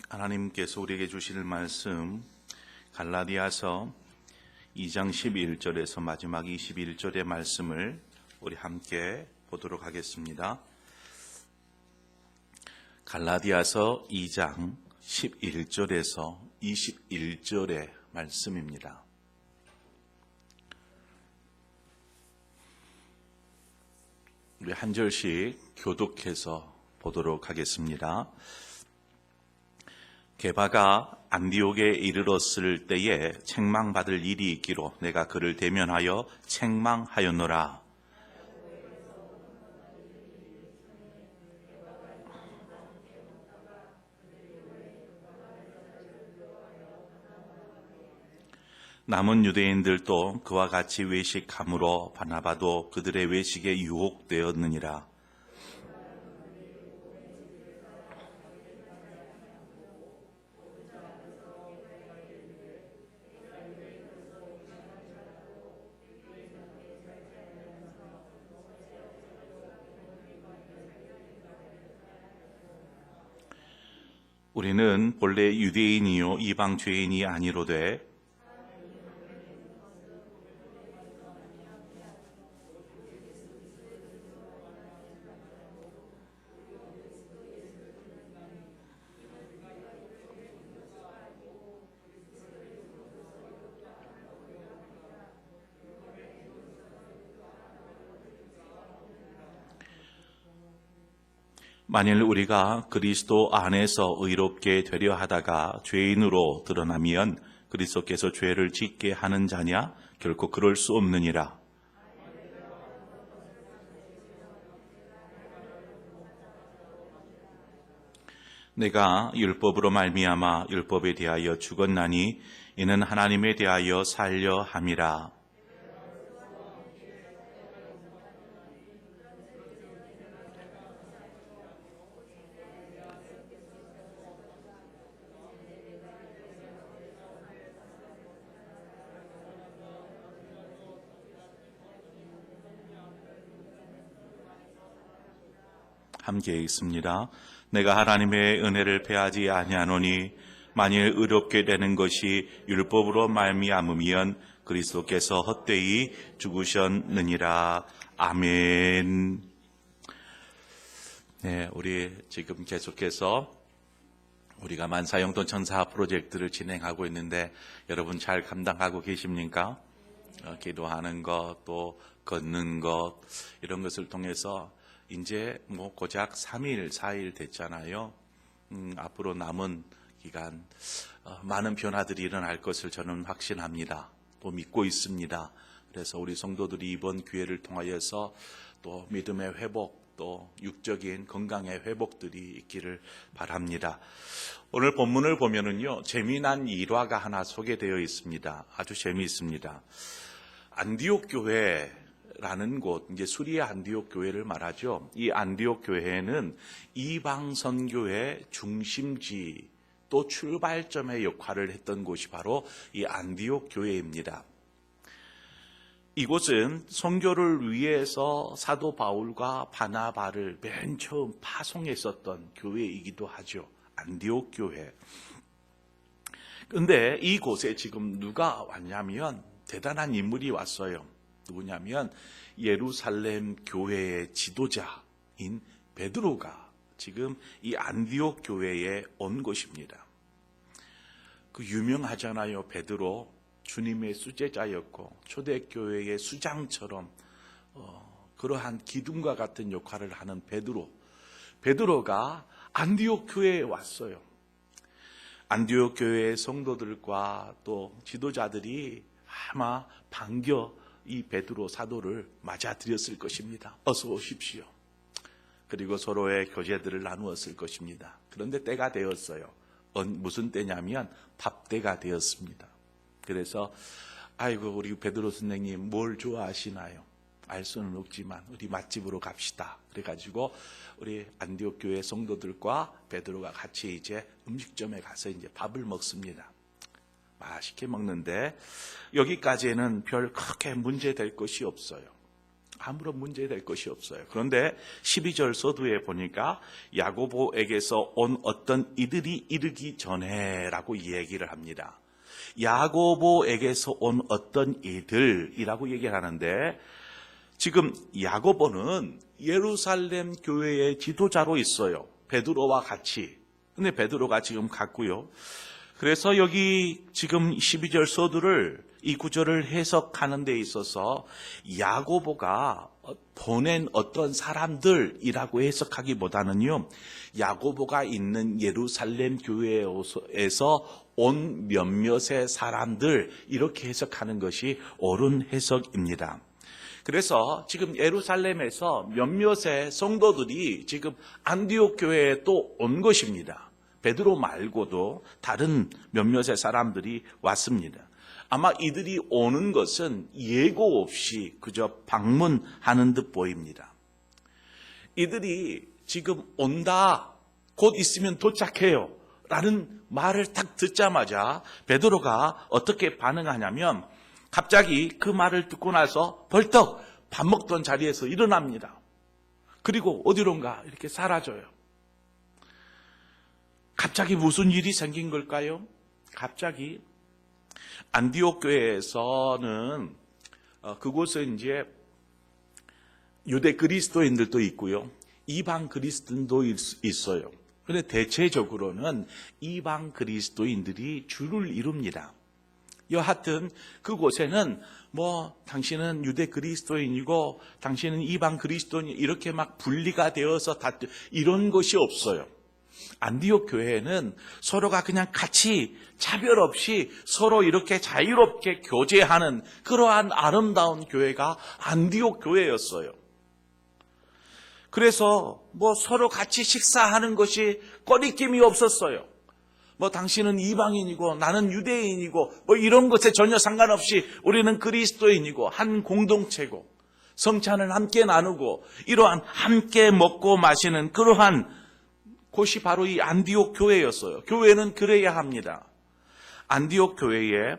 하나님께서 우리에게 주실 말씀 갈라디아서 2장 11절에서 마지막 21절의 말씀을 우리 함께 보도록 하겠습니다. 갈라디아서 2장 11절에서 21절의 말씀입니다. 우리 한 절씩 교독해서 보도록 하겠습니다. 게바가 안디옥에 이르렀을 때에 책망받을 일이 있기로 내가 그를 대면하여 책망하였노라. 남은 유대인들도 그와 같이 외식함으로 바나바도 그들의 외식에 유혹되었느니라. 우리는 본래 유대인이요 이방 죄인이 아니로되 만일 우리가 그리스도 안에서 의롭게 되려 하다가 죄인으로 드러나면 그리스도께서 죄를 짓게 하는 자냐? 결코 그럴 수 없느니라. 내가 율법으로 말미암아 율법에 대하여 죽었나니 이는 하나님에 대하여 살려 함이라. 함께 읽습니다. 내가 하나님의 은혜를 패하지 아니하노니 만일 의롭게 되는 것이 율법으로 말미암으면 그리스도께서 헛되이 죽으셨느니라. 아멘. 네, 우리 지금 계속해서 우리가 만사형통 천사 프로젝트를 진행하고 있는데 여러분 잘 감당하고 계십니까? 기도하는 것, 또 걷는 것 이런 것을 통해서 이제 고작 3일, 4일 됐잖아요. 앞으로 남은 기간 많은 변화들이 일어날 것을 저는 확신합니다. 또 믿고 있습니다. 그래서 우리 성도들이 이번 기회를 통하여서 또 믿음의 회복, 또 육적인 건강의 회복들이 있기를 바랍니다. 오늘 본문을 보면은요, 재미난 일화가 하나 소개되어 있습니다. 아주 재미있습니다. 안디옥 교회라는 곳, 이제 수리아 안디옥 교회를 말하죠. 이 안디옥 교회는 이방 선교의 중심지 또 출발점의 역할을 했던 곳이 바로 이 안디옥 교회입니다. 이곳은 선교를 위해서 사도 바울과 바나바를 맨 처음 파송했었던 교회이기도 하죠. 안디옥 교회. 근데 이곳에 지금 누가 왔냐면 대단한 인물이 왔어요. 누구냐면 예루살렘 교회의 지도자인 베드로가 지금 이 안디옥 교회에 온 것입니다. 그 유명하잖아요. 베드로 주님의 수제자였고 초대교회의 수장처럼 그러한 기둥과 같은 역할을 하는 베드로가 안디옥 교회에 왔어요. 안디옥 교회의 성도들과 또 지도자들이 아마 반겨 이 베드로 사도를 맞아들였을 것입니다. 어서 오십시오. 그리고 서로의 교제들을 나누었을 것입니다. 그런데 때가 되었어요. 무슨 때냐면 밥때가 되었습니다. 그래서 아이고 우리 베드로 선생님 뭘 좋아하시나요? 알 수는 없지만 우리 맛집으로 갑시다. 그래가지고 우리 안디옥 교회 성도들과 베드로가 같이 이제 음식점에 가서 이제 밥을 먹습니다. 맛있게 먹는데 여기까지는 별 크게 문제될 것이 없어요. 아무런 문제될 것이 없어요. 그런데 12절 서두에 보니까 야고보에게서 온 어떤 이들이 이르기 전에라고 얘기를 합니다. 야고보에게서 온 어떤 이들이라고 얘기를 하는데, 지금 야고보는 예루살렘 교회의 지도자로 있어요. 베드로와 같이. 근데 베드로가 지금 갔고요. 그래서 여기 지금 12절 서두를 이 구절을 해석하는 데 있어서 야고보가 보낸 어떤 사람들이라고 해석하기보다는요, 야고보가 있는 예루살렘 교회에서 온 몇몇의 사람들, 이렇게 해석하는 것이 옳은 해석입니다. 그래서 지금 예루살렘에서 몇몇의 성도들이 지금 안디옥 교회에 또 온 것입니다. 베드로 말고도 다른 몇몇의 사람들이 왔습니다. 아마 이들이 오는 것은 예고 없이 그저 방문하는 듯 보입니다. 이들이 지금 온다, 곧 있으면 도착해요 라는 말을 딱 듣자마자 베드로가 어떻게 반응하냐면, 갑자기 그 말을 듣고 나서 벌떡 밥 먹던 자리에서 일어납니다. 그리고 어디론가 이렇게 사라져요. 갑자기 무슨 일이 생긴 걸까요? 갑자기 안디옥 교회에서는 그곳에 이제 유대 그리스도인들도 있고요, 이방 그리스도인도 있어요. 그런데 대체적으로는 이방 그리스도인들이 주를 이룹니다. 여하튼 그곳에는 당신은 유대 그리스도인이고 당신은 이방 그리스도인, 이렇게 막 분리가 되어서 이런 것이 없어요. 안디옥 교회에는 서로가 그냥 같이 차별 없이 서로 이렇게 자유롭게 교제하는 그러한 아름다운 교회가 안디옥 교회였어요. 그래서 서로 같이 식사하는 것이 꺼리낌이 없었어요. 당신은 이방인이고 나는 유대인이고 이런 것에 전혀 상관없이 우리는 그리스도인이고 한 공동체고 성찬을 함께 나누고 이러한 함께 먹고 마시는 그러한 곳이 바로 이 안디옥 교회였어요. 교회는 그래야 합니다. 안디옥 교회의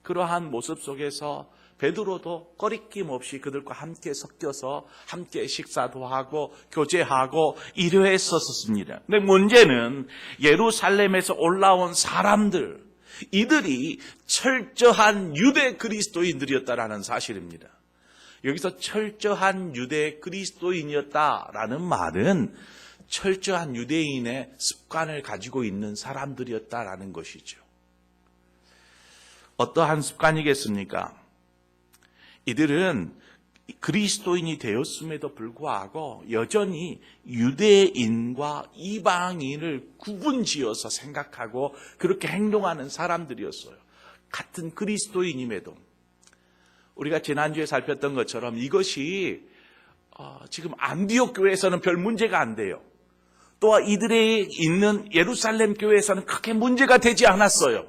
그러한 모습 속에서 베드로도 꺼리낌 없이 그들과 함께 섞여서 함께 식사도 하고 교제하고 이러했었습니다. 근데 문제는 예루살렘에서 올라온 사람들, 이들이 철저한 유대 그리스도인들이었다라는 사실입니다. 여기서 철저한 유대 그리스도인이었다라는 말은 철저한 유대인의 습관을 가지고 있는 사람들이었다라는 것이죠. 어떠한 습관이겠습니까? 이들은 그리스도인이 되었음에도 불구하고 여전히 유대인과 이방인을 구분지어서 생각하고 그렇게 행동하는 사람들이었어요. 같은 그리스도인임에도. 우리가 지난주에 살폈던 것처럼 이것이 지금 안디옥 교회에서는 별 문제가 안 돼요. 또한 이들이 있는 예루살렘 교회에서는 크게 문제가 되지 않았어요.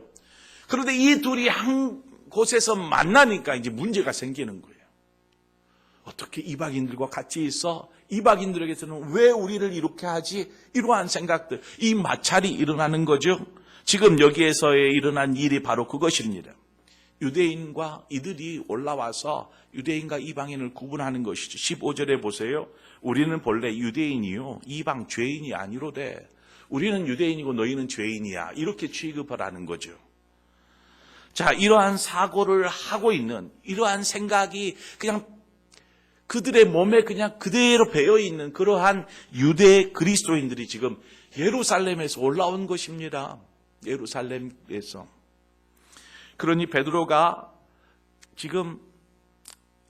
그런데 이 둘이 한 곳에서 만나니까 이제 문제가 생기는 거예요. 어떻게 이방인들과 같이 있어? 이방인들에게서는 왜 우리를 이렇게 하지? 이러한 생각들, 이 마찰이 일어나는 거죠. 지금 여기에서의 일어난 일이 바로 그것입니다. 유대인과 이들이 올라와서 유대인과 이방인을 구분하는 것이죠. 15절에 보세요. 우리는 본래 유대인이요 이방 죄인이 아니로되 우리는 유대인이고 너희는 죄인이야, 이렇게 취급하라는 거죠. 자, 이러한 사고를 하고 있는, 이러한 생각이 그냥 그들의 몸에 그냥 그대로 배어 있는 그러한 유대 그리스도인들이 지금 예루살렘에서 올라온 것입니다. 예루살렘에서. 그러니 베드로가 지금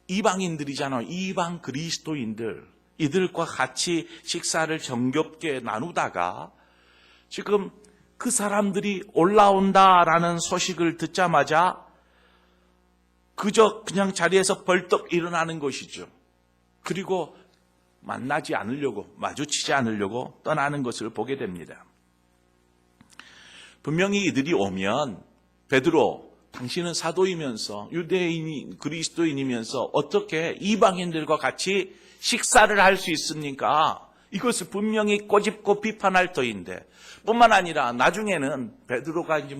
이방인들이잖아요. 이방 그리스도인들, 이들과 같이 식사를 정겹게 나누다가 지금 그 사람들이 올라온다라는 소식을 듣자마자 그냥 자리에서 벌떡 일어나는 것이죠. 그리고 만나지 않으려고, 마주치지 않으려고 떠나는 것을 보게 됩니다. 분명히 이들이 오면 베드로, 당신은 사도이면서 유대인이 그리스도인이면서 어떻게 이방인들과 같이 식사를 할 수 있습니까? 이것을 분명히 꼬집고 비판할 터인데, 뿐만 아니라 나중에는 베드로가 이제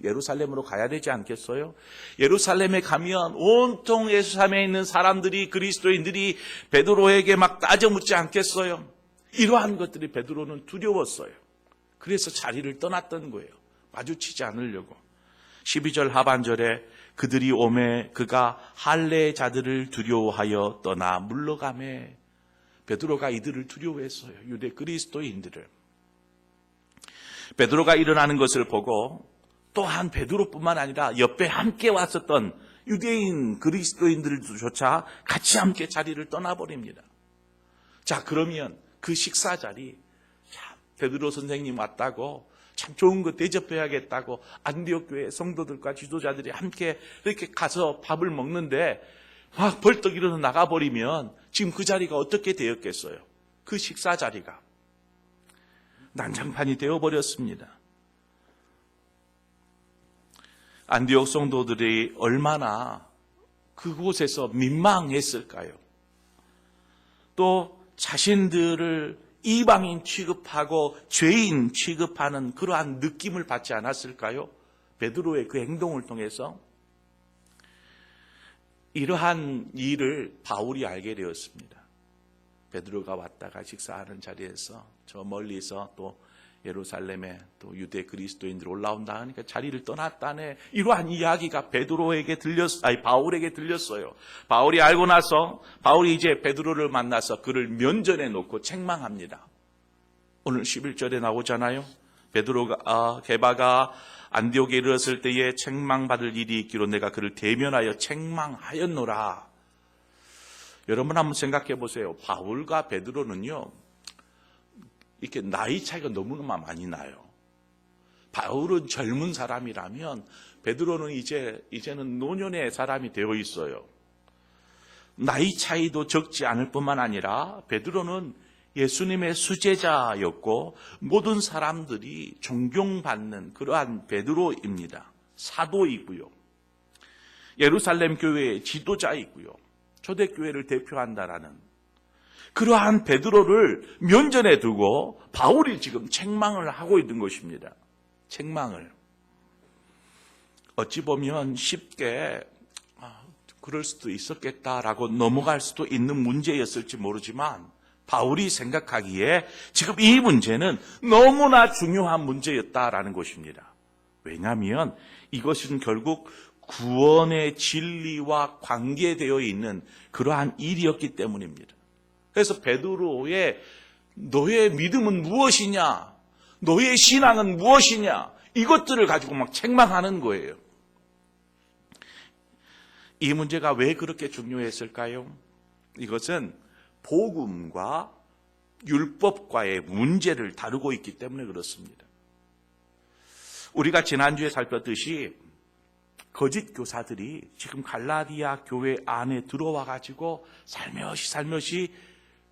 예루살렘으로 가야 되지 않겠어요? 예루살렘에 가면 온통 예루살렘에 있는 사람들이, 그리스도인들이 베드로에게 막 따져묻지 않겠어요? 이러한 것들이 베드로는 두려웠어요. 그래서 자리를 떠났던 거예요. 마주치지 않으려고. 12절 하반절에 그들이 오매 그가 할례 자들을 두려워하여 떠나 물러가매. 베드로가 이들을 두려워했어요. 유대 그리스도인들을. 베드로가 일어나는 것을 보고 또한 베드로뿐만 아니라 옆에 함께 왔었던 유대인 그리스도인들조차 같이 함께 자리를 떠나버립니다. 자, 그러면 그 식사 자리, 참 베드로 선생님 왔다고, 참 좋은 거 대접해야겠다고 안디옥 교회 성도들과 지도자들이 함께 이렇게 가서 밥을 먹는데 막 벌떡 일어나 나가버리면 지금 그 자리가 어떻게 되었겠어요? 그 식사 자리가 난장판이 되어버렸습니다. 안디옥 성도들이 얼마나 그곳에서 민망했을까요? 또 자신들을 이방인 취급하고 죄인 취급하는 그러한 느낌을 받지 않았을까요? 베드로의 그 행동을 통해서 이러한 일을 바울이 알게 되었습니다. 베드로가 왔다가 식사하는 자리에서 저 멀리서 또 예루살렘에 또 유대 그리스도인들 올라온다 하니까 자리를 떠났다네. 이러한 이야기가 바울에게 들렸어요. 바울이 알고 나서 바울이 이제 베드로를 만나서 그를 면전에 놓고 책망합니다. 오늘 11절에 나오잖아요. 베드로가 게바가 안디옥에 이르렀을 때에 책망받을 일이 있기로 내가 그를 대면하여 책망하였노라. 여러분 한번 생각해 보세요. 바울과 베드로는요, 이렇게 나이 차이가 너무나 많이 나요. 바울은 젊은 사람이라면 베드로는 이제는 노년의 사람이 되어 있어요. 나이 차이도 적지 않을 뿐만 아니라 베드로는 예수님의 수제자였고 모든 사람들이 존경받는 그러한 베드로입니다. 사도이고요. 예루살렘 교회의 지도자이고요. 초대교회를 대표한다라는 그러한 베드로를 면전에 두고 바울이 지금 책망을 하고 있는 것입니다. 책망을. 어찌 보면 쉽게 그럴 수도 있었겠다라고 넘어갈 수도 있는 문제였을지 모르지만 바울이 생각하기에 지금 이 문제는 너무나 중요한 문제였다라는 것입니다. 왜냐하면 이것은 결국 구원의 진리와 관계되어 있는 그러한 일이었기 때문입니다. 그래서 베드로의 너의 믿음은 무엇이냐? 너의 신앙은 무엇이냐? 이것들을 가지고 막 책망하는 거예요. 이 문제가 왜 그렇게 중요했을까요? 이것은 복음과 율법과의 문제를 다루고 있기 때문에 그렇습니다. 우리가 지난주에 살폈듯이 거짓 교사들이 지금 갈라디아 교회 안에 들어와 가지고 살며시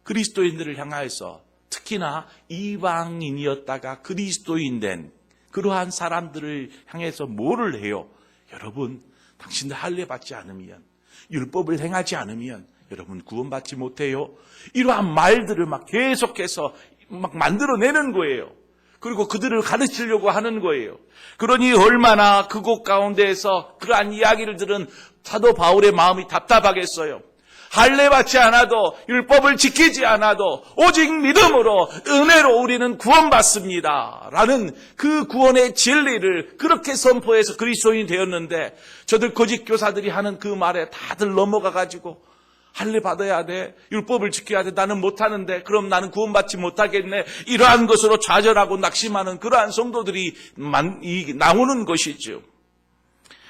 그리스도인들을 향하여서 특히나 이방인이었다가 그리스도인 된 그러한 사람들을 향해서 뭐를 해요? 여러분, 당신들 할례 받지 않으면, 율법을 행하지 않으면 여러분 구원받지 못해요. 이러한 말들을 막 계속해서 막 만들어내는 거예요. 그리고 그들을 가르치려고 하는 거예요. 그러니 얼마나 그곳 가운데에서 그러한 이야기를 들은 사도 바울의 마음이 답답하겠어요. 할례 받지 않아도, 율법을 지키지 않아도 오직 믿음으로 은혜로 우리는 구원받습니다 라는 그 구원의 진리를 그렇게 선포해서 그리스도인이 되었는데, 저들 거짓 교사들이 하는 그 말에 다들 넘어가 가지고 할례 받아야 돼, 율법을 지켜야 돼, 나는 못하는데 그럼 나는 구원받지 못하겠네, 이러한 것으로 좌절하고 낙심하는 그러한 성도들이 나오는 것이죠.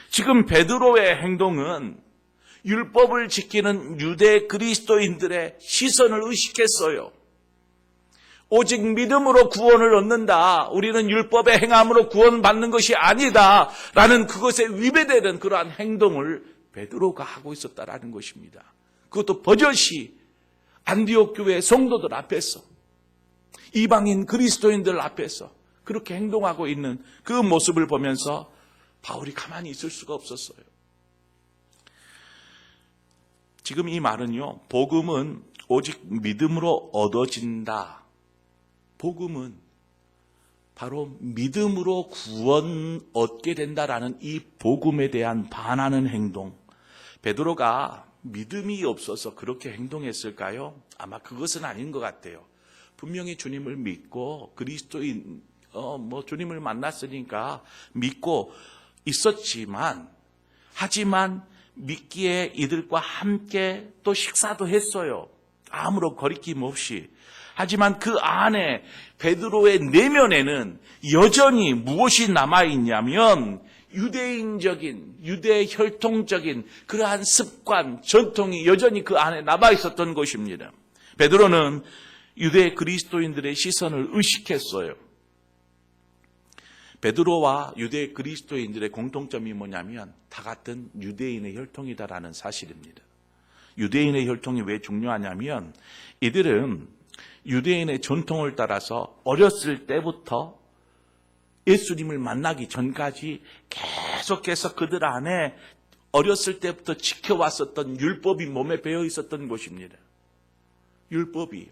지금 베드로의 행동은 율법을 지키는 유대 그리스도인들의 시선을 의식했어요. 오직 믿음으로 구원을 얻는다, 우리는 율법의 행함으로 구원받는 것이 아니다 라는 그것에 위배되는 그러한 행동을 베드로가 하고 있었다라는 것입니다. 그것도 버젓이 안디옥 교회 성도들 앞에서, 이방인 그리스도인들 앞에서 그렇게 행동하고 있는 그 모습을 보면서 바울이 가만히 있을 수가 없었어요. 지금 이 말은요, 복음은 오직 믿음으로 얻어진다. 복음은 바로 믿음으로 구원 얻게 된다라는 이 복음에 대한 반하는 행동. 베드로가 믿음이 없어서 그렇게 행동했을까요? 아마 그것은 아닌 것 같아요. 분명히 주님을 믿고 그리스도인 주님을 만났으니까 믿고 있었지만, 하지만 믿기에 이들과 함께 또 식사도 했어요. 아무런 거리낌 없이. 하지만 그 안에 베드로의 내면에는 여전히 무엇이 남아있냐면 유대인적인, 유대 혈통적인 그러한 습관, 전통이 여전히 그 안에 남아있었던 것입니다. 베드로는 유대 그리스도인들의 시선을 의식했어요. 베드로와 유대 그리스도인들의 공통점이 뭐냐면 다 같은 유대인의 혈통이다라는 사실입니다. 유대인의 혈통이 왜 중요하냐면 이들은 유대인의 전통을 따라서 어렸을 때부터 예수님을 만나기 전까지 계속해서 그들 안에 어렸을 때부터 지켜왔었던 율법이 몸에 배어 있었던 것입니다. 율법이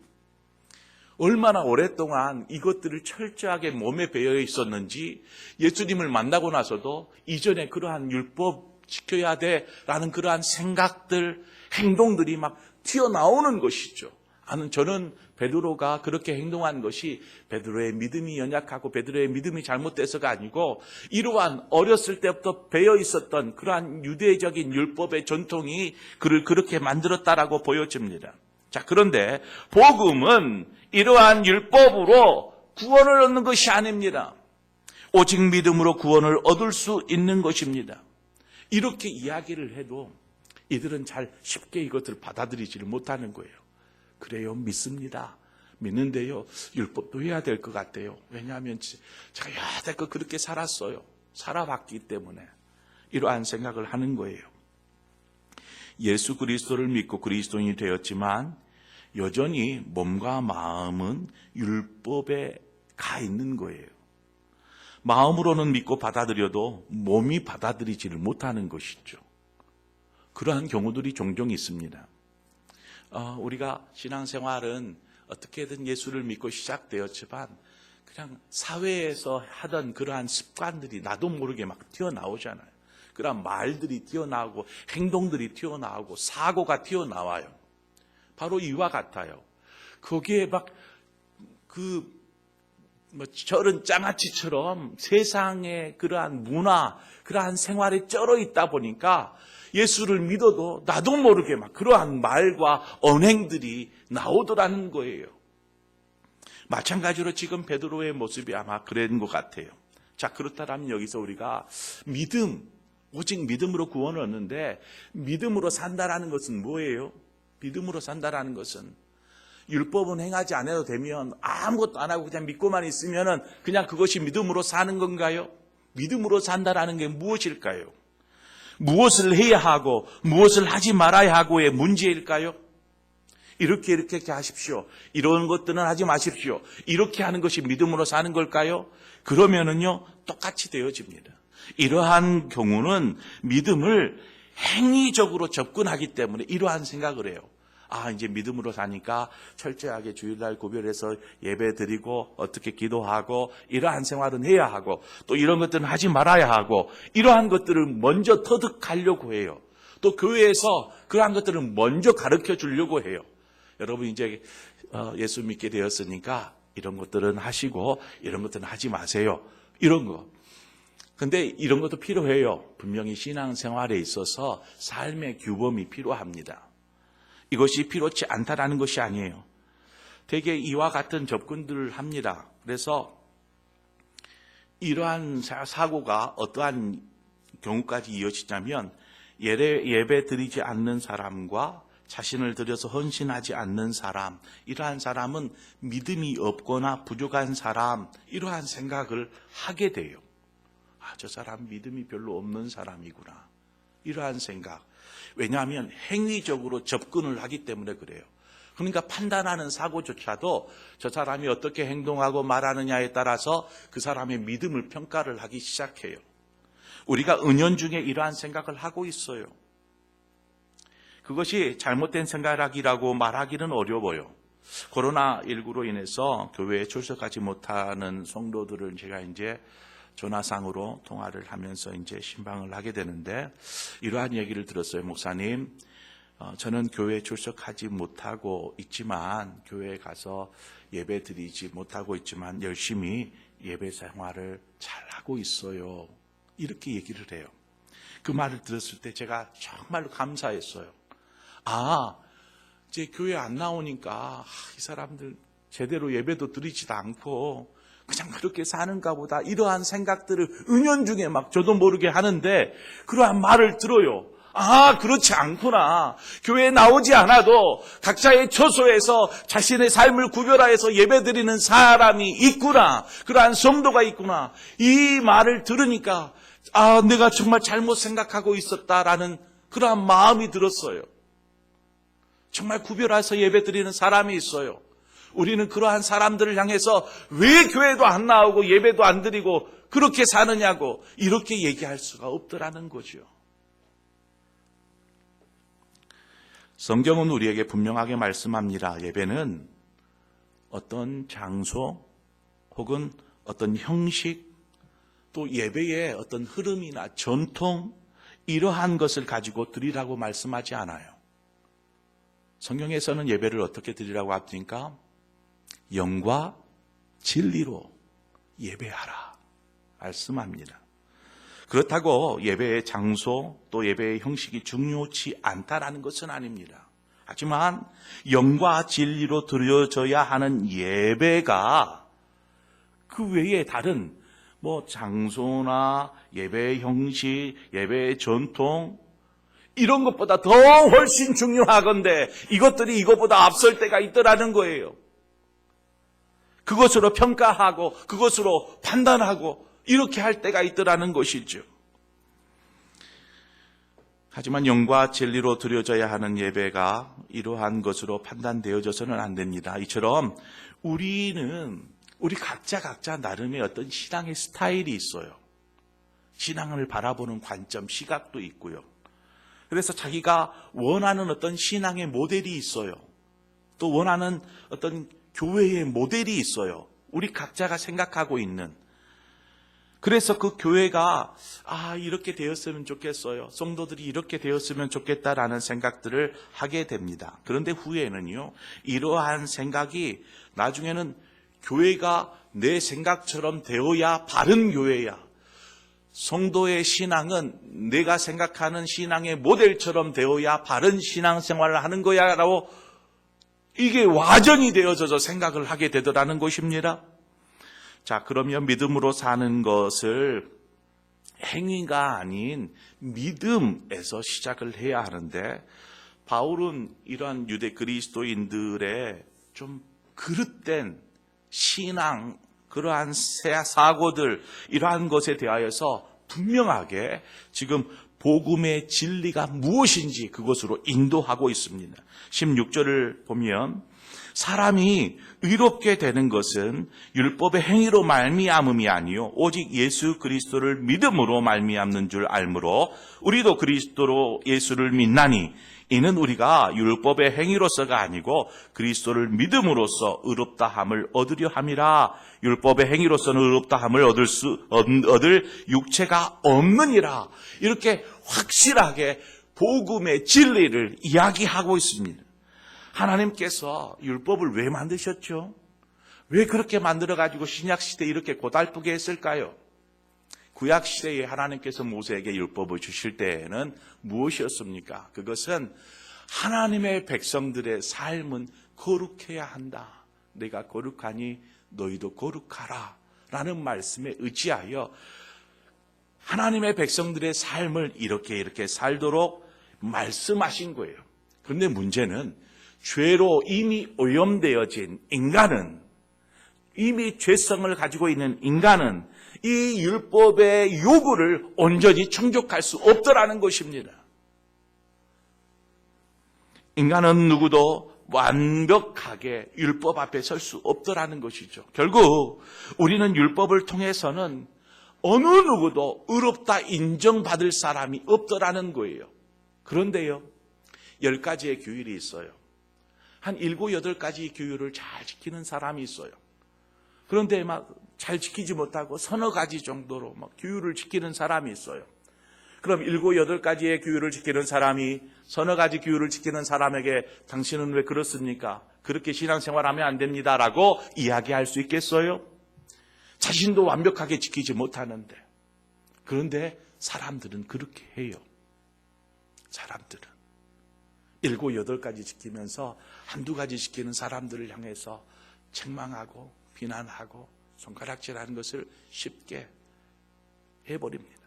얼마나 오랫동안 이것들을 철저하게 몸에 배어 있었는지 예수님을 만나고 나서도 이전에 그러한 율법 지켜야 돼라는 그러한 생각들, 행동들이 막 튀어나오는 것이죠. 저는 베드로가 그렇게 행동한 것이 베드로의 믿음이 연약하고 베드로의 믿음이 잘못돼서가 아니고 이러한 어렸을 때부터 배어 있었던 그러한 유대적인 율법의 전통이 그를 그렇게 만들었다라고 보여집니다. 자, 그런데 복음은 이러한 율법으로 구원을 얻는 것이 아닙니다. 오직 믿음으로 구원을 얻을 수 있는 것입니다. 이렇게 이야기를 해도 이들은 잘 쉽게 이것을 받아들이지를 못하는 거예요. 그래요, 믿습니다. 믿는데요, 율법도 해야 될 것 같아요. 왜냐하면 제가 여태껏 그렇게 살았어요. 살아봤기 때문에 이러한 생각을 하는 거예요. 예수 그리스도를 믿고 그리스도인이 되었지만 여전히 몸과 마음은 율법에 가 있는 거예요. 마음으로는 믿고 받아들여도 몸이 받아들이지를 못하는 것이죠. 그러한 경우들이 종종 있습니다. 우리가 신앙생활은 어떻게든 예수를 믿고 시작되었지만 그냥 사회에서 하던 그러한 습관들이 나도 모르게 막 튀어나오잖아요. 그러한 말들이 튀어나오고 행동들이 튀어나오고 사고가 튀어나와요. 바로 이와 같아요. 거기에 막 저런 장아찌처럼 세상의 그러한 문화, 그러한 생활에 쩔어 있다 보니까 예수를 믿어도 나도 모르게 막 그러한 말과 언행들이 나오더라는 거예요. 마찬가지로 지금 베드로의 모습이 아마 그런 것 같아요. 자, 그렇다면 여기서 우리가 오직 믿음으로 구원을 얻는데 믿음으로 산다라는 것은 뭐예요? 믿음으로 산다라는 것은 율법은 행하지 않아도 되면 아무것도 안 하고 그냥 믿고만 있으면 그냥 그것이 믿음으로 사는 건가요? 믿음으로 산다라는 게 무엇일까요? 무엇을 해야 하고 무엇을 하지 말아야 하고의 문제일까요? 이렇게 하십시오. 이런 것들은 하지 마십시오. 이렇게 하는 것이 믿음으로 사는 걸까요? 그러면은요, 똑같이 되어집니다. 이러한 경우는 믿음을 행위적으로 접근하기 때문에 이러한 생각을 해요. 이제 믿음으로 사니까 철저하게 주일날 구별해서 예배 드리고 어떻게 기도하고 이러한 생활은 해야 하고 또 이런 것들은 하지 말아야 하고 이러한 것들을 먼저 터득하려고 해요. 또 교회에서 그러한 것들을 먼저 가르쳐 주려고 해요. 여러분 이제 예수 믿게 되었으니까 이런 것들은 하시고 이런 것들은 하지 마세요. 이런 거. 근데 이런 것도 필요해요. 분명히 신앙생활에 있어서 삶의 규범이 필요합니다. 이것이 필요치 않다라는 것이 아니에요. 대개 이와 같은 접근들을 합니다. 그래서 이러한 사고가 어떠한 경우까지 이어지냐면 예배 드리지 않는 사람과 자신을 들여서 헌신하지 않는 사람, 이러한 사람은 믿음이 없거나 부족한 사람, 이러한 생각을 하게 돼요. 저 사람 믿음이 별로 없는 사람이구나. 이러한 생각. 왜냐하면 행위적으로 접근을 하기 때문에 그래요. 그러니까 판단하는 사고조차도 저 사람이 어떻게 행동하고 말하느냐에 따라서 그 사람의 믿음을 평가를 하기 시작해요. 우리가 은연중에 이러한 생각을 하고 있어요. 그것이 잘못된 생각이라고 말하기는 어려워요. 코로나19로 인해서 교회에 출석하지 못하는 성도들을 제가 이제 전화상으로 통화를 하면서 이제 신방을 하게 되는데, 이러한 얘기를 들었어요. 목사님, 저는 교회에 출석하지 못하고 있지만, 교회에 가서 예배 드리지 못하고 있지만 열심히 예배 생활을 잘하고 있어요. 이렇게 얘기를 해요. 그 말을 들었을 때 제가 정말로 감사했어요. 이제 교회 안 나오니까 이 사람들 제대로 예배도 드리지도 않고 그냥 그렇게 사는가 보다, 이러한 생각들을 은연중에 막 저도 모르게 하는데, 그러한 말을 들어요. 그렇지 않구나. 교회에 나오지 않아도 각자의 처소에서 자신의 삶을 구별하여서 예배드리는 사람이 있구나. 그러한 성도가 있구나. 이 말을 들으니까 내가 정말 잘못 생각하고 있었다라는 그러한 마음이 들었어요. 정말 구별해서 예배드리는 사람이 있어요. 우리는 그러한 사람들을 향해서 왜 교회도 안 나오고 예배도 안 드리고 그렇게 사느냐고 이렇게 얘기할 수가 없더라는 거죠. 성경은 우리에게 분명하게 말씀합니다. 예배는 어떤 장소 혹은 어떤 형식, 또 예배의 어떤 흐름이나 전통, 이러한 것을 가지고 드리라고 말씀하지 않아요. 성경에서는 예배를 어떻게 드리라고 합니까? 영과 진리로 예배하라 말씀합니다. 그렇다고 예배의 장소 또 예배의 형식이 중요치 않다라는 것은 아닙니다. 하지만 영과 진리로 드려져야 하는 예배가 그 외에 다른 장소나 예배의 형식, 예배의 전통, 이런 것보다 더 훨씬 중요하건대 이것들이 이것보다 앞설 때가 있더라는 거예요. 그것으로 평가하고 그것으로 판단하고 이렇게 할 때가 있더라는 것이죠. 하지만 영과 진리로 드려져야 하는 예배가 이러한 것으로 판단되어져서는 안 됩니다. 이처럼 우리 각자 나름의 어떤 신앙의 스타일이 있어요. 신앙을 바라보는 관점, 시각도 있고요. 그래서 자기가 원하는 어떤 신앙의 모델이 있어요. 또 원하는 어떤 교회의 모델이 있어요. 우리 각자가 생각하고 있는. 그래서 그 교회가 이렇게 되었으면 좋겠어요. 성도들이 이렇게 되었으면 좋겠다라는 생각들을 하게 됩니다. 그런데 후에는요, 이러한 생각이 나중에는 교회가 내 생각처럼 되어야 바른 교회야. 성도의 신앙은 내가 생각하는 신앙의 모델처럼 되어야 바른 신앙생활을 하는 거야 라고 이게 와전이 되어져서 생각을 하게 되더라는 것입니다. 자, 그러면 믿음으로 사는 것을 행위가 아닌 믿음에서 시작을 해야 하는데, 바울은 이러한 유대 그리스도인들의 좀 그릇된 신앙, 그러한 사고들, 이러한 것에 대하여서 분명하게 지금 복음의 진리가 무엇인지 그것으로 인도하고 있습니다. 16절을 보면 사람이 의롭게 되는 것은 율법의 행위로 말미암음이 아니요 오직 예수 그리스도를 믿음으로 말미암는 줄 알므로 우리도 그리스도로 예수를 믿나니 이는 우리가 율법의 행위로서가 아니고 그리스도를 믿음으로써 의롭다함을 얻으려 함이라. 율법의 행위로서는 의롭다함을 얻을 육체가 없느니라. 이렇게 확실하게 복음의 진리를 이야기하고 있습니다. 하나님께서 율법을 왜 만드셨죠? 왜 그렇게 만들어가지고 신약시대에 이렇게 고달프게 했을까요? 구약시대에 하나님께서 모세에게 율법을 주실 때에는 무엇이었습니까? 그것은 하나님의 백성들의 삶은 거룩해야 한다. 내가 거룩하니 너희도 거룩하라 라는 말씀에 의지하여 하나님의 백성들의 삶을 이렇게 살도록 말씀하신 거예요. 그런데 문제는 죄로 이미 오염되어진 인간은, 이미 죄성을 가지고 있는 인간은 이 율법의 요구를 온전히 충족할 수 없더라는 것입니다. 인간은 누구도 완벽하게 율법 앞에 설 수 없더라는 것이죠. 결국 우리는 율법을 통해서는 어느 누구도 의롭다 인정받을 사람이 없더라는 거예요. 그런데요, 10가지의 규율이 있어요. 한 7, 8가지 규율을 잘 지키는 사람이 있어요. 그런데 막 잘 지키지 못하고 서너 가지 정도로 막 규율을 지키는 사람이 있어요. 그럼 7, 8가지의 규율을 지키는 사람이 서너 가지 규율을 지키는 사람에게 당신은 왜 그렇습니까? 그렇게 신앙생활하면 안 됩니다라고 이야기할 수 있겠어요? 자신도 완벽하게 지키지 못하는데. 그런데 사람들은 그렇게 해요. 사람들은 7, 8가지 지키면서 한두 가지 지키는 사람들을 향해서 책망하고 비난하고 손가락질하는 것을 쉽게 해버립니다.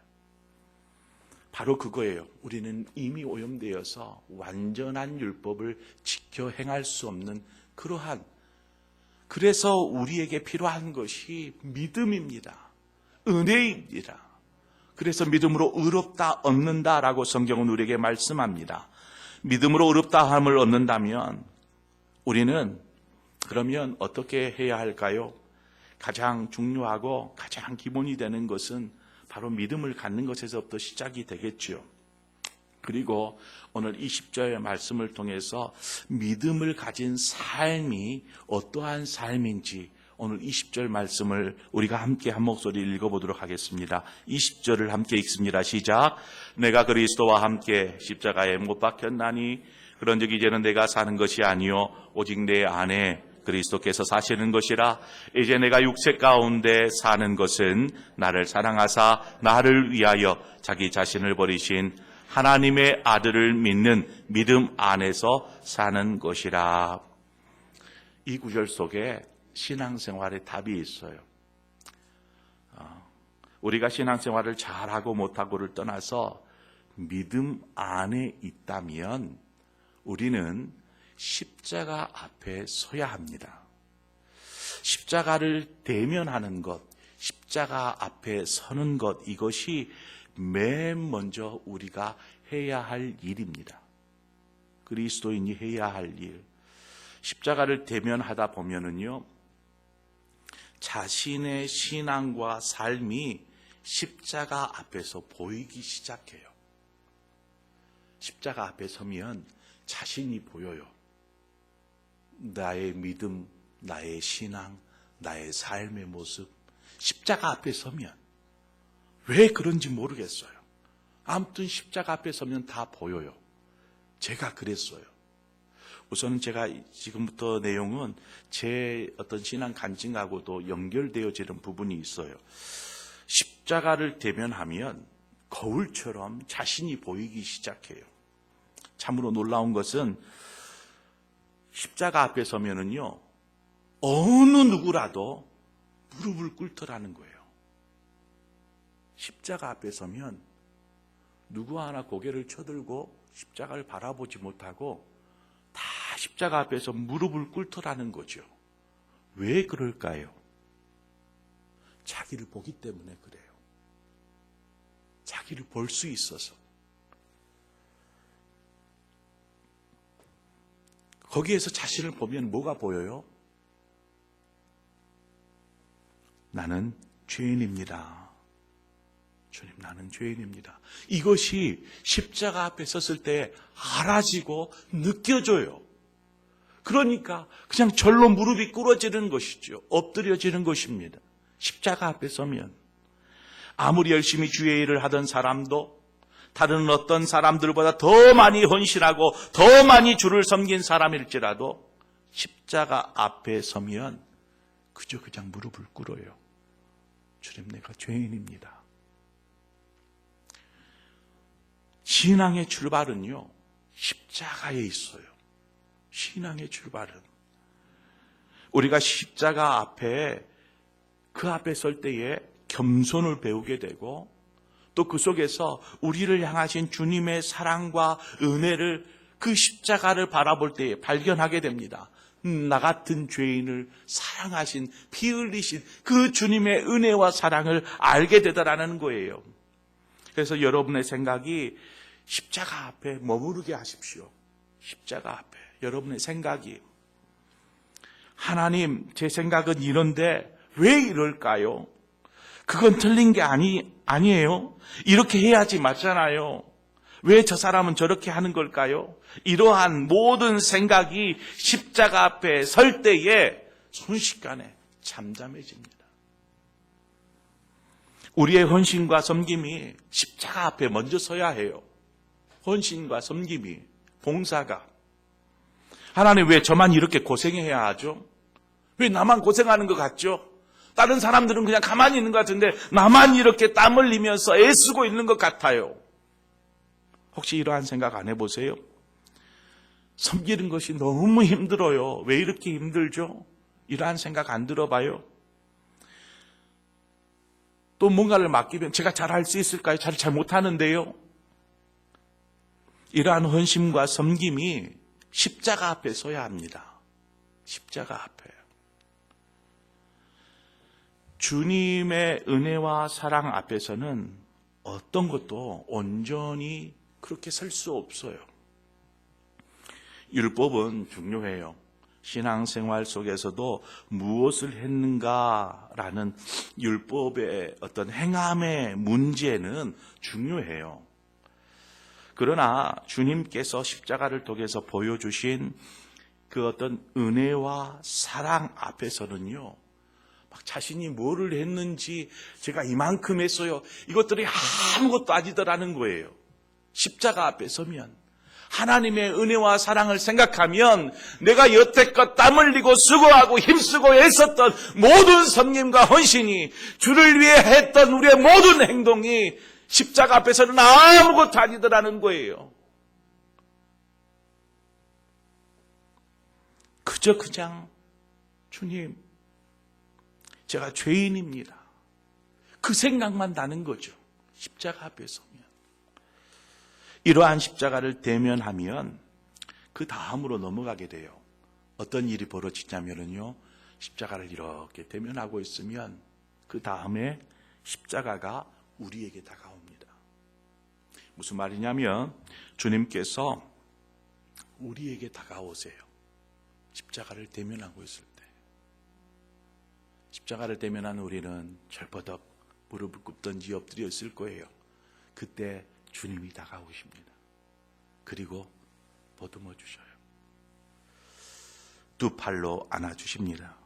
바로 그거예요. 우리는 이미 오염되어서 완전한 율법을 지켜 행할 수 없는 그러한, 그래서 우리에게 필요한 것이 믿음입니다. 은혜입니다. 그래서 믿음으로 의롭다 얻는다라고 성경은 우리에게 말씀합니다. 믿음으로 의롭다함을 얻는다면 우리는 그러면 어떻게 해야 할까요? 가장 중요하고 가장 기본이 되는 것은 바로 믿음을 갖는 것에서부터 시작이 되겠죠. 그리고 오늘 20절의 말씀을 통해서 믿음을 가진 삶이 어떠한 삶인지 오늘 20절 말씀을 우리가 함께 한 목소리 읽어보도록 하겠습니다. 20절을 함께 읽습니다. 시작. 내가 그리스도와 함께 십자가에 못 박혔나니 그런즉 이제는 내가 사는 것이 아니요 오직 내 안에 그리스도께서 사시는 것이라. 이제 내가 육체 가운데 사는 것은 나를 사랑하사 나를 위하여 자기 자신을 버리신 하나님의 아들을 믿는 믿음 안에서 사는 것이라. 이 구절 속에 신앙생활의 답이 있어요. 우리가 신앙생활을 잘하고 못하고를 떠나서 믿음 안에 있다면 우리는 십자가 앞에 서야 합니다. 십자가를 대면하는 것, 십자가 앞에 서는 것, 이것이 맨 먼저 우리가 해야 할 일입니다. 그리스도인이 해야 할 일. 십자가를 대면하다 보면은요, 자신의 신앙과 삶이 십자가 앞에서 보이기 시작해요. 십자가 앞에 서면 자신이 보여요. 나의 믿음, 나의 신앙, 나의 삶의 모습. 십자가 앞에 서면 왜 그런지 모르겠어요. 아무튼 십자가 앞에 서면 다 보여요. 제가 그랬어요. 우선은 제가 지금부터 내용은 제 어떤 신앙 간증하고도 연결되어지는 부분이 있어요. 십자가를 대면하면 거울처럼 자신이 보이기 시작해요. 참으로 놀라운 것은 십자가 앞에 서면은요, 어느 누구라도 무릎을 꿇더라는 거예요. 십자가 앞에 서면 누구 하나 고개를 쳐들고 십자가를 바라보지 못하고 다 십자가 앞에서 무릎을 꿇더라는 거죠. 왜 그럴까요? 자기를 보기 때문에 그래요. 자기를 볼 수 있어서. 거기에서 자신을 보면 뭐가 보여요? 나는 죄인입니다. 주님, 나는 죄인입니다. 이것이 십자가 앞에 섰을 때 알아지고 느껴져요. 그러니까 그냥 절로 무릎이 꿇어지는 것이죠. 엎드려지는 것입니다. 십자가 앞에 서면 아무리 열심히 주의 일을 하던 사람도 다른 어떤 사람들보다 더 많이 헌신하고 더 많이 주를 섬긴 사람일지라도 십자가 앞에 서면 그저 그냥 무릎을 꿇어요. 주님, 내가 죄인입니다. 신앙의 출발은요, 십자가에 있어요. 신앙의 출발은. 우리가 십자가 앞에, 그 앞에 설 때에 겸손을 배우게 되고 또 그 속에서 우리를 향하신 주님의 사랑과 은혜를 그 십자가를 바라볼 때에 발견하게 됩니다. 나 같은 죄인을 사랑하신, 피 흘리신 그 주님의 은혜와 사랑을 알게 되더라는 거예요. 그래서 여러분의 생각이 십자가 앞에 머무르게 하십시오. 십자가 앞에 여러분의 생각이, 하나님, 제 생각은 이런데 왜 이럴까요? 그건 틀린 게 아니에요. 이렇게 해야지 맞잖아요. 왜 저 사람은 저렇게 하는 걸까요? 이러한 모든 생각이 십자가 앞에 설 때에 순식간에 잠잠해집니다. 우리의 헌신과 섬김이 십자가 앞에 먼저 서야 해요. 헌신과 섬김이, 봉사가. 하나님 왜 저만 이렇게 고생해야 하죠? 왜 나만 고생하는 것 같죠? 다른 사람들은 그냥 가만히 있는 것 같은데 나만 이렇게 땀 흘리면서 애쓰고 있는 것 같아요. 혹시 이러한 생각 안 해보세요? 섬기는 것이 너무 힘들어요. 왜 이렇게 힘들죠? 이러한 생각 안 들어봐요? 또 뭔가를 맡기면 제가 잘 할 수 있을까요? 잘 못하는데요. 이러한 헌신과 섬김이 십자가 앞에 서야 합니다. 십자가 앞에. 주님의 은혜와 사랑 앞에서는 어떤 것도 온전히 그렇게 설 수 없어요. 율법은 중요해요. 신앙생활 속에서도 무엇을 했는가라는 율법의 어떤 행함의 문제는 중요해요. 그러나 주님께서 십자가를 통해서 보여주신 그 어떤 은혜와 사랑 앞에서는요, 막 자신이 뭐를 했는지 제가 이만큼 했어요. 이것들이 아무것도 아니더라는 거예요. 십자가 앞에 서면 하나님의 은혜와 사랑을 생각하면 내가 여태껏 땀 흘리고 수고하고 힘쓰고 애썼던 모든 섬김과 헌신이, 주를 위해 했던 우리의 모든 행동이 십자가 앞에서는 아무것도 아니더라는 거예요. 그냥 주님, 제가 죄인입니다. 그 생각만 나는 거죠. 십자가 앞에 서면. 이러한 십자가를 대면하면 그 다음으로 넘어가게 돼요. 어떤 일이 벌어지냐면요, 십자가를 이렇게 대면하고 있으면 그 다음에 십자가가 우리에게 다가옵니다. 무슨 말이냐면 주님께서 우리에게 다가오세요. 십자가를 대면하고 있을 때. 십자가를 대면한 우리는 절버덕 무릎을 꿇든지 엎드려 있을 거예요. 그때 주님이 다가오십니다. 그리고 보듬어 주셔요. 두 팔로 안아주십니다.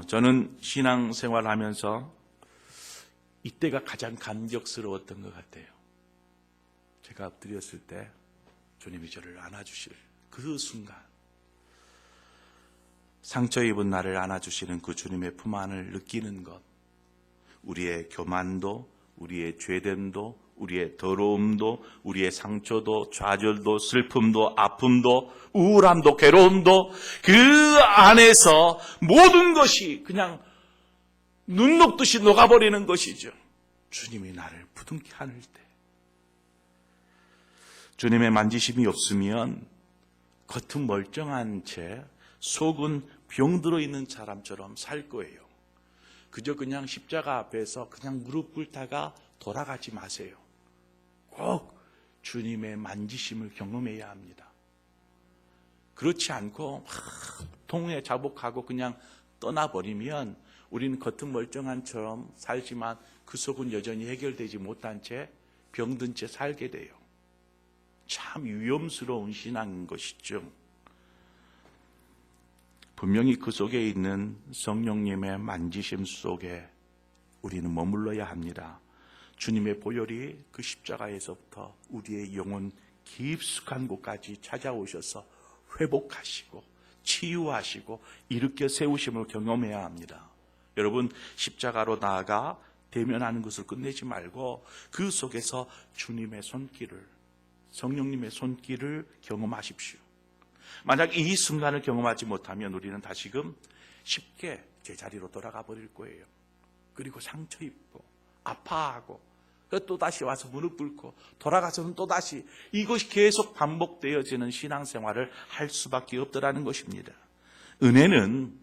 저는 신앙생활 하면서 이때가 가장 감격스러웠던 것 같아요. 제가 엎드렸을 때 주님이 저를 안아주실 그 순간, 상처 입은 나를 안아주시는 그 주님의 품 안을 느끼는 것, 우리의 교만도, 우리의 죄됨도, 우리의 더러움도, 우리의 상처도, 좌절도, 슬픔도, 아픔도, 우울함도, 괴로움도, 그 안에서 모든 것이 그냥 눈 녹듯이 녹아버리는 것이죠. 주님이 나를 부둥켜 안을 때. 주님의 만지심이 없으면 겉은 멀쩡한 채 속은 병들어 있는 사람처럼 살 거예요. 그저 그냥 십자가 앞에서 그냥 무릎 꿇다가 돌아가지 마세요. 꼭 주님의 만지심을 경험해야 합니다. 그렇지 않고 통에 자복하고 그냥 떠나버리면 우리는 겉은 멀쩡한처럼 살지만 그 속은 여전히 해결되지 못한 채 병든 채 살게 돼요. 참 위험스러운 신앙인 것이죠. 분명히 그 속에 있는 성령님의 만지심 속에 우리는 머물러야 합니다. 주님의 보혈이 그 십자가에서부터 우리의 영혼 깊숙한 곳까지 찾아오셔서 회복하시고 치유하시고 일으켜 세우심을 경험해야 합니다. 여러분, 십자가로 나아가 대면하는 것을 끝내지 말고 그 속에서 주님의 손길을, 성령님의 손길을 경험하십시오. 만약 이 순간을 경험하지 못하면 우리는 다시금 쉽게 제자리로 돌아가 버릴 거예요. 그리고 상처 입고 아파하고 또 다시 와서 무릎 꿇고 돌아가서는 또 다시, 이것이 계속 반복되어지는 신앙생활을 할 수밖에 없더라는 것입니다. 은혜는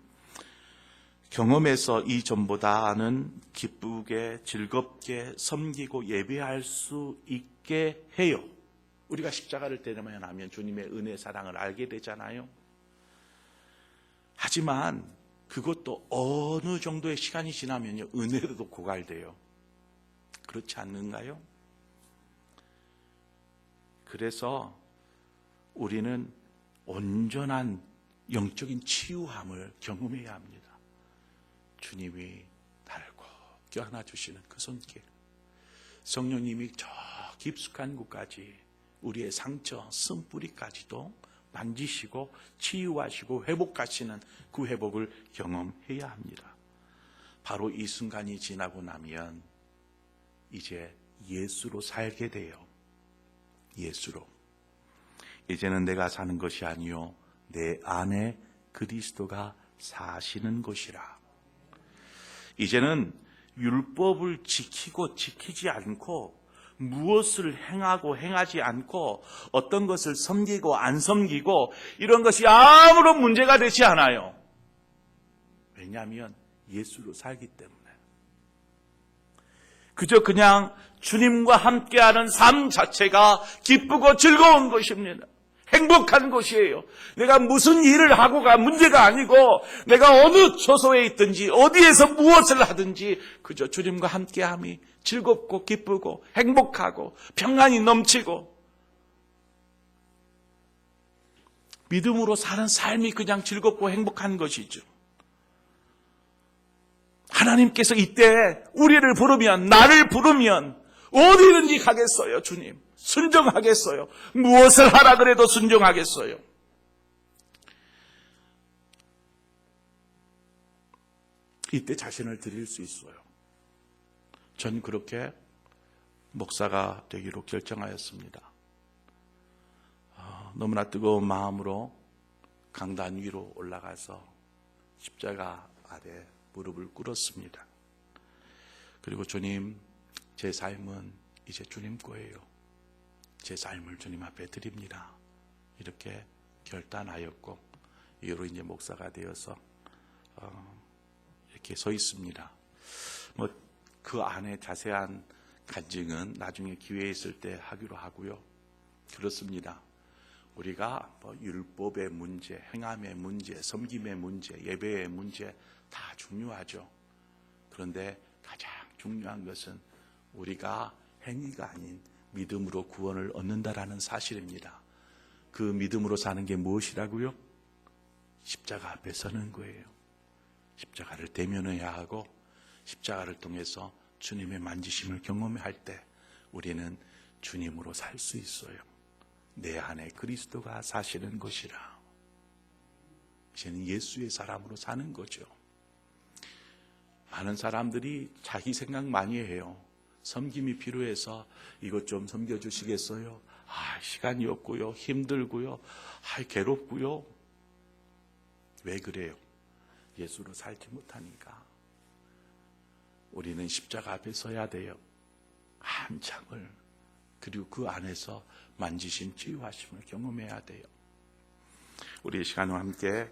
경험에서 이전보다는 기쁘게 즐겁게 섬기고 예배할 수 있게 해요. 우리가 십자가를 대면하면 주님의 은혜 사랑을 알게 되잖아요. 하지만 그것도 어느 정도의 시간이 지나면요, 은혜로도 고갈돼요. 그렇지 않는가요? 그래서 우리는 온전한 영적인 치유함을 경험해야 합니다. 주님이 나를 꼭 껴안아 주시는 그 손길, 성령님이 저 깊숙한 곳까지 우리의 상처, 쓴뿌리까지도 만지시고 치유하시고 회복하시는 그 회복을 경험해야 합니다. 바로 이 순간이 지나고 나면 이제 예수로 살게 돼요. 예수로. 이제는 내가 사는 것이 아니요 내 안에 그리스도가 사시는 것이라. 이제는 율법을 지키고 지키지 않고 무엇을 행하고 행하지 않고 어떤 것을 섬기고 안 섬기고 이런 것이 아무런 문제가 되지 않아요. 왜냐하면 예수로 살기 때문에. 그저 그냥 주님과 함께하는 삶 자체가 기쁘고 즐거운 것입니다. 행복한 것이에요. 내가 무슨 일을 하고가 문제가 아니고 내가 어느 처소에 있든지 어디에서 무엇을 하든지 그저 주님과 함께함이 즐겁고 기쁘고 행복하고 평안이 넘치고 믿음으로 사는 삶이 그냥 즐겁고 행복한 것이죠. 하나님께서 이때 우리를 부르면, 나를 부르면 어디든지 가겠어요. 주님 순종하겠어요. 무엇을 하라 그래도 순종하겠어요. 이때 자신을 드릴 수 있어요. 전 그렇게 목사가 되기로 결정하였습니다. 너무나 뜨거운 마음으로 강단 위로 올라가서 십자가 아래 무릎을 꿇었습니다. 그리고 주님, 제 삶은 이제 주님 거예요. 제 삶을 주님 앞에 드립니다. 이렇게 결단하였고 이후로 이제 목사가 되어서 이렇게 서 있습니다. 그 안에 자세한 간증은 나중에 기회 있을 때 하기로 하고요. 그렇습니다. 우리가 율법의 문제, 행함의 문제, 섬김의 문제, 예배의 문제 다 중요하죠. 그런데 가장 중요한 것은 우리가 행위가 아닌 믿음으로 구원을 얻는다라는 사실입니다. 그 믿음으로 사는 게 무엇이라고요? 십자가 앞에 서는 거예요. 십자가를 대면해야 하고 십자가를 통해서 주님의 만지심을 경험할 때 우리는 주님으로 살 수 있어요. 내 안에 그리스도가 사시는 것이라. 이제는 예수의 사람으로 사는 거죠. 많은 사람들이 자기 생각 많이 해요. 섬김이 필요해서 이것 좀 섬겨주시겠어요? 시간이 없고요. 힘들고요. 괴롭고요. 왜 그래요? 예수로 살지 못하니까. 우리는 십자가 앞에 서야 돼요. 한창을. 그리고 그 안에서 만지심, 치유하심을 경험해야 돼요. 우리 시간을 함께